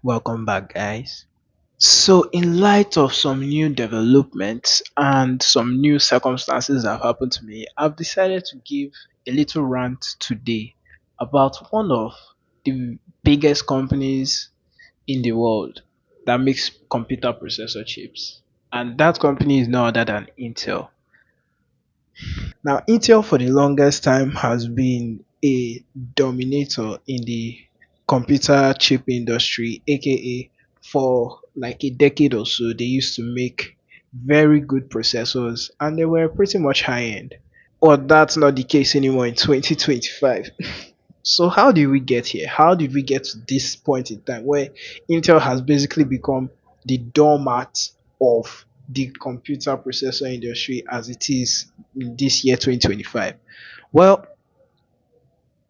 Welcome back, guys. So, in light of some new developments and some new circumstances that have happened to me, I've decided to give a little rant today about one of the biggest companies in the world that makes computer processor chips. And that company is no other than Intel. Now, Intel for the longest time has been a dominator in the computer chip industry, aka for like a decade or so, they used to make very good processors and they were pretty much high end. But that's not the case anymore in 2025. So, how did we get here? How did we get to this point in time where Intel has basically become the doormat of the computer processor industry as it is in this year 2025? Well,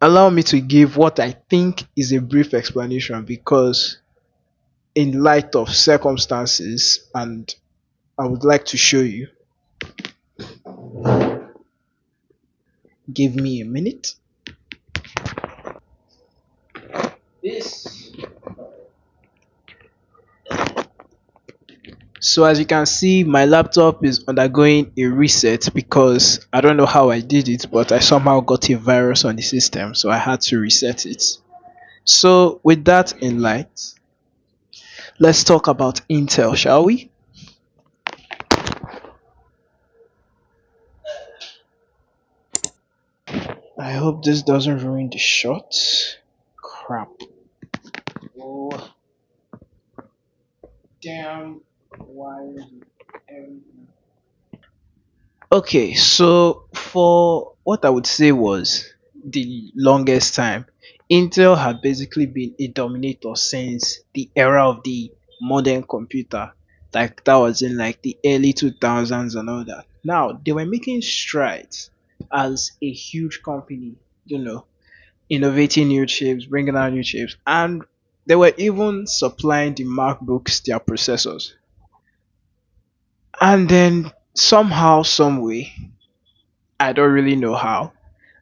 allow me to give what I think is a brief explanation because, in light of circumstances, and I would like to show you. Give me a minute. This So as you can see, my laptop is undergoing a reset because I don't know how I did it, but I somehow got a virus on the system, so I had to reset it. So with that in light, let's talk about Intel, shall we? I hope this doesn't ruin the shot. Crap. Oh, damn. Why? Okay, so for what I would say was the longest time, Intel had basically been a dominator since the era of the modern computer. Like that was in like the early 2000s and all that. Now they were making strides as a huge company, you know, innovating new chips, bringing out new chips, and they were even supplying the MacBooks their processors. And then somehow, some way, I don't really know how,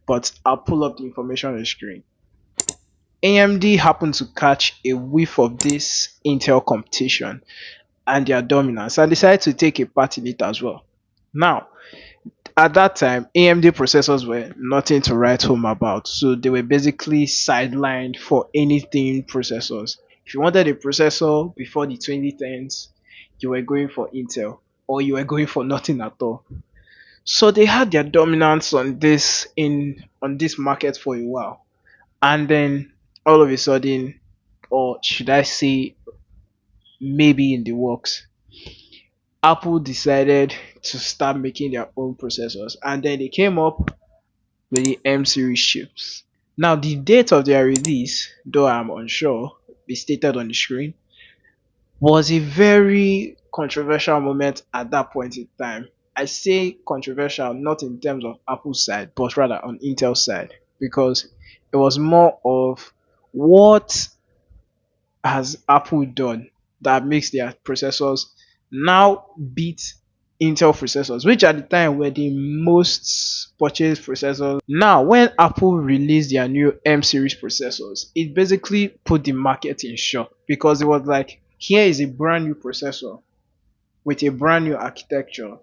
but I'll pull up the information on the screen. AMD happened to catch a whiff of this Intel competition and their dominance and decided to take a part in it as well. Now, at that time, AMD processors were nothing to write home about, so they were basically sidelined for anything processors. If you wanted a processor before the 2010s, you were going for Intel or you were going for nothing at all. So they had their dominance on this market for a while. And then all of a sudden, or should I say maybe in the works, Apple decided to start making their own processors and then they came up with the M series chips. Now the date of their release, though I'm unsure, is stated on the screen, was a very controversial moment at that point in time. I say controversial not in terms of Apple's side, but rather on Intel's side, because it was more of what has Apple done that makes their processors now beat Intel processors, which at the time were the most purchased processors. Now, when Apple released their new M series processors, it basically put the market in shock because it was like, here is a brand new processor with a brand new architecture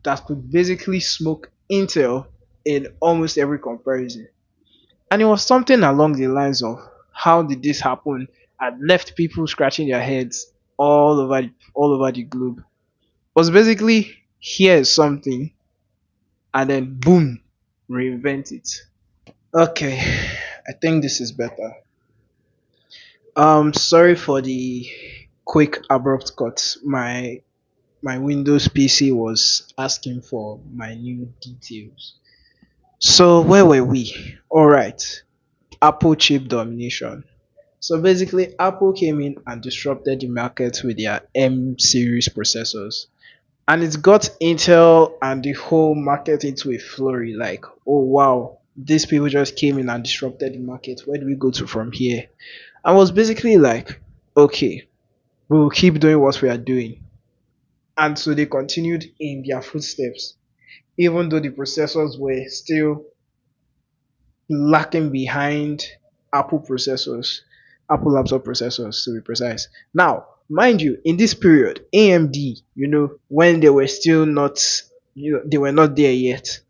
that could basically smoke Intel in almost every comparison. And it was something along the lines of how did this happen and left people scratching their heads all over the globe. Was basically here's something and then boom, reinvent it. Okay, I think this is better. Sorry for the quick abrupt cut. My Windows PC was asking for my new details. So where were we? Alright. Apple chip domination. So basically, Apple came in and disrupted the market with their M series processors. And it got Intel and the whole market into a flurry like, oh wow, these people just came in and disrupted the market. Where do we go to from here? I was basically like, okay, we will keep doing what we are doing. And so they continued in their footsteps, even though the processors were still lacking behind Apple processors. Apple laptop processors to be precise. Now, mind you, in this period, AMD, when they were still not, they were not there yet.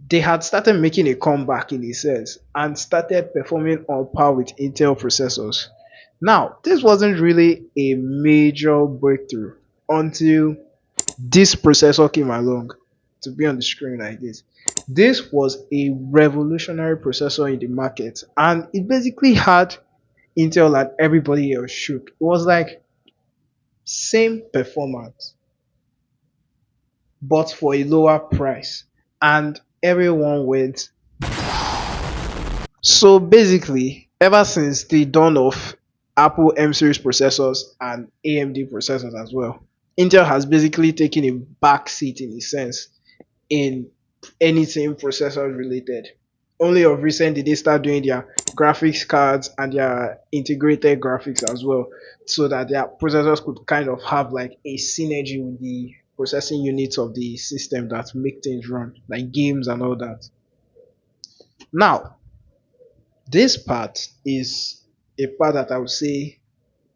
They had started making a comeback in a sense and started performing on par with Intel processors. Now, this wasn't really a major breakthrough until this processor came along to be on the screen like this. This was a revolutionary processor in the market, and it basically had Intel and everybody else shook. It was like same performance, but for a lower price, and everyone went. So basically, ever since the dawn of Apple M series processors and AMD processors as well, Intel has basically taken a back seat in a sense in anything processor related. Only of recent did they start doing their graphics cards and their integrated graphics as well, so that their processors could kind of have like a synergy with the processing units of the system that make things run, like games and all that. Now, this part is a part that I would say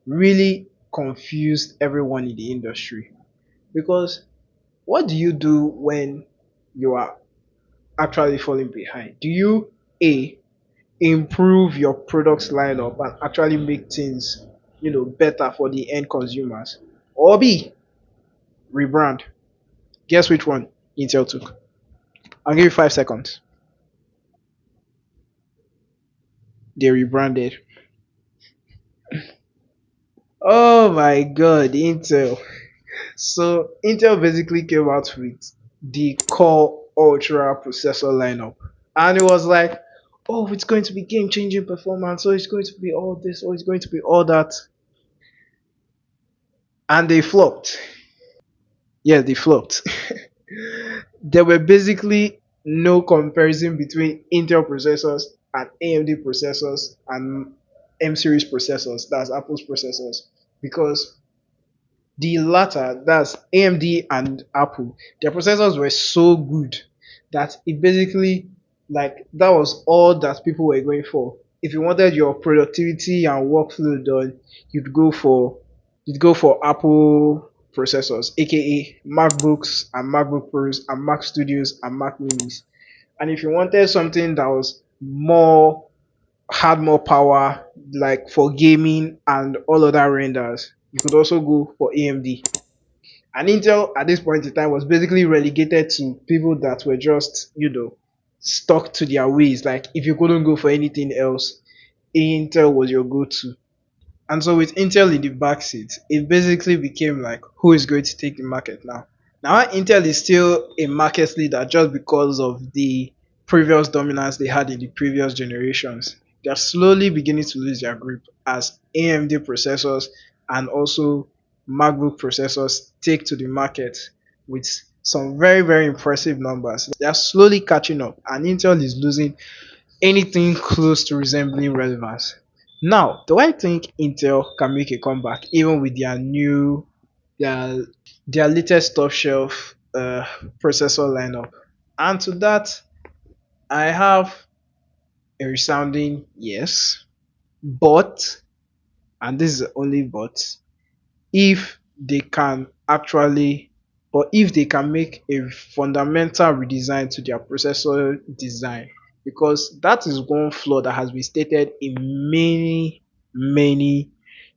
really confused everyone in the industry, because what do you do when you are actually falling behind? Do you A, improve your products lineup and actually make things, better for the end consumers? Or B, rebrand? Guess which one Intel took? I'll give you 5 seconds. They rebranded. Oh my god, Intel. So Intel basically came out with the Core Ultra processor lineup. And it was like, oh, it's going to be game changing performance, so it's going to be all this, or it's going to be all that. And they flopped. Yeah, they flopped. There were basically no comparison between Intel processors and AMD processors and M series processors, that's Apple's processors, because the latter, that's AMD and Apple, their processors were so good that it basically, like, that was all that people were going for. If you wanted your productivity and workflow done, you'd go for Apple processors, aka MacBooks and MacBook Pros and Mac Studios and Mac Minis. And if you wanted something that was more had more power, like for gaming and all other renders, you could also go for AMD. And Intel at this point in time was basically relegated to people that were just, stuck to their ways. Like if you couldn't go for anything else, Intel was your go-to. And so with Intel in the backseat, it basically became like who is going to take the market now. Now Intel is still a market leader just because of the previous dominance they had in the previous generations. They're slowly beginning to lose their grip as AMD processors and also MacBook processors take to the market with some very, very impressive numbers. They are slowly catching up, and Intel is losing anything close to resembling relevance. Now, do I think Intel can make a comeback even with their their latest top shelf processor lineup? And to that, I have a resounding yes, but, and this is the only but, if they can actually, or if they can make a fundamental redesign to their processor design, because that is one flaw that has been stated in many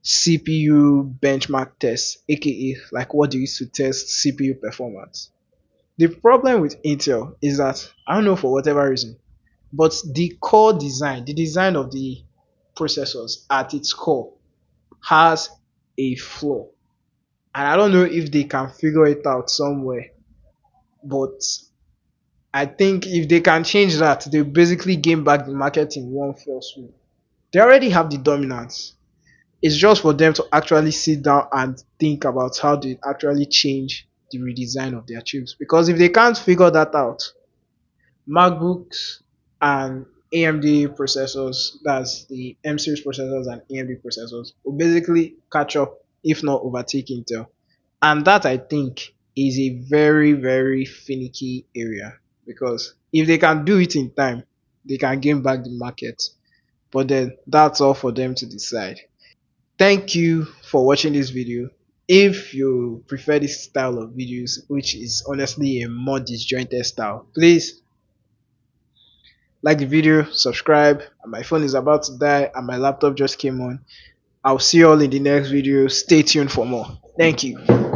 CPU benchmark tests, aka like what they use to test CPU performance. The problem with Intel is that, I don't know, for whatever reason, but the core design, the design of the processors at its core has a flaw, and I don't know if they can figure it out somewhere. But I think if they can change that, they basically gain back the market in one fell swoop. They already have the dominance. It's just for them to actually sit down and think about how they actually change the redesign of their chips. Because if they can't figure that out, MacBooks and AMD processors, that's the M series processors and AMD processors, will basically catch up, if not overtake Intel. And that, I think, is a very, very finicky area, because if they can do it in time, they can gain back the market. But then that's all for them to decide. Thank you for watching this video. If you prefer this style of videos, which is honestly a more disjointed style, please like the video, subscribe. My phone is about to die and my laptop just came on. I'll see you all in the next video. Stay tuned for more. Thank you.